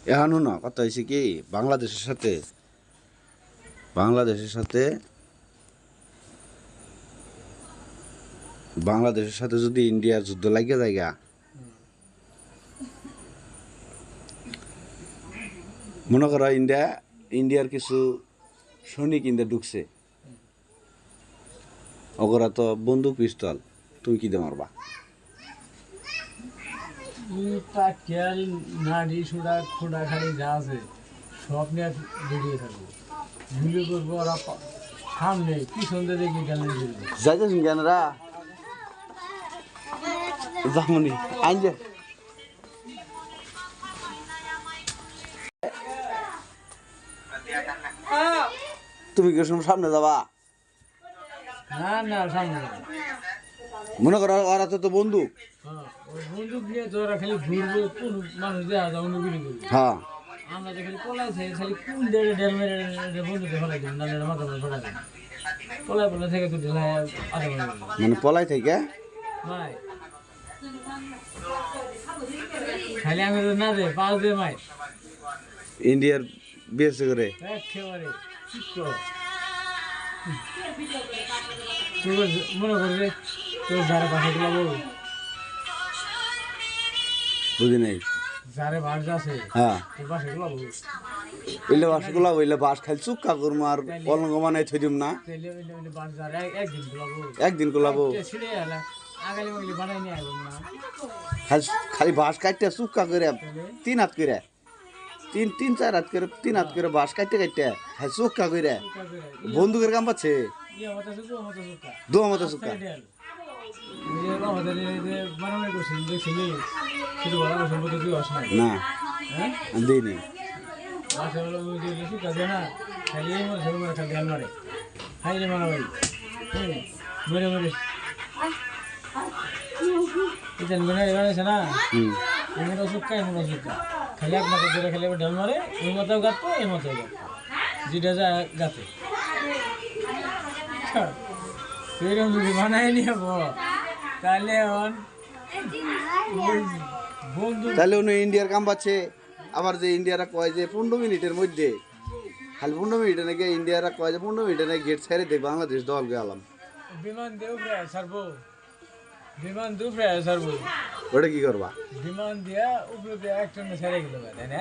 এখনো না কথা হয়েছে কি বাংলাদেশের সাথে বাংলাদেশের সাথে বাংলাদেশের সাথে যদি ইন্ডিয়ার যুদ্ধ লাগিয়ে যায় মনে করো ইন্ডিয়ার কিছু সৈনিক ইন্ডিয়া ঢুকছে ওরা তো বন্দুক পিস্তল তুমি কি দিয়ে মারবা খেয়াল নাড়ি সুড়া খোড়া খালি যা আছে সব নিয়ে বেরিয়ে থাকবো গুলি করবো ওরা সামনে পিছন দিয়ে দেখি গেলে যাইতেছেন কেনরা জামনি আইন যে তুমি কি সময় সামনে যাবা না না সামনে মনে করো ওরা তো বন্দুক ওই বন্দুক নিয়ে তো ওরা খালি ঘুরবো কোন মানুষ দেওয়া যায় অন্য গুলি করবো হ্যাঁ আমরা তো খালি পলাইছে খালি কোন দেড়ে ডেল মেরে বন্ধুতে ফেলাই দেবো নাহলে মাথা ফেলাই দেবো পলাই থেকে তো ঢেলা আধা মানে পলাই থেকে মাই খালি আমি তো না দে 5 দে মাই ইন্ডিয়ার বিএসএ করে একেবারে তোর মনে করবে তোর যারা বাসা গুলাবো বুঝি নাই যারে বাস আছে হ্যাঁ তোর বাসা গুলাবো এলে বাসগুলা হইলে বাস খালি চুক্কা করবো আর পলঙ্গ বানাই থই দিম না তেলে বাস যারা একদিন গুলাবো একদিন গুলাবো ছিঁড়ে এলা আগালি মাগলি বানাই নিয়ে আইব না খালি বাস কাটতে চুক্কা করে 3 হাত করে তিন 4 হাত করে 3 হাত করে বাস কাটতে খালি চুক্কা করে বন্দুকের কাম পাচ্ছে ইয়া মত সুকা দোয়া মতো চুক্কা যে আমাদের যে বানাই করছিস দেখছিলি শুধু বলা সম্পদ তুই অস নাই না হ্যাঁ দেই নেই বাসা হলো ওই যে সুকা দে না খালি এই মত সব খালি দেন মারে হাই রে মানা ভাই মরে মরে ইতেন মনে বানাইছে না এমন সুকা খালি এক মাথা ধরে খালি ঢাল মারে ওই মাথাও গাঁততো এই মাথাও গাঁততো যেটা যা গাঁতে সেরকম যদি বানাই নিয়ে তাহলে এখন বন্ধু তাহলে উনি ইন্ডিয়ার কাম পাচ্ছে আবার যে ইন্ডিয়ারা কয় যে 15 মিনিটের মধ্যে খালি 15 মিনিটে নাকি ইন্ডিয়ারা কয় যে 15 মিনিটে নাকি গেট ছেড়ে দেয় বাংলাদেশ দল গেলাম বিমান দেও প্রায় সারবো বিমান দু প্রায় সারবো ওটা কি করবা বিমান দিয়া উপরে একটা ছেড়ে গেল তাই না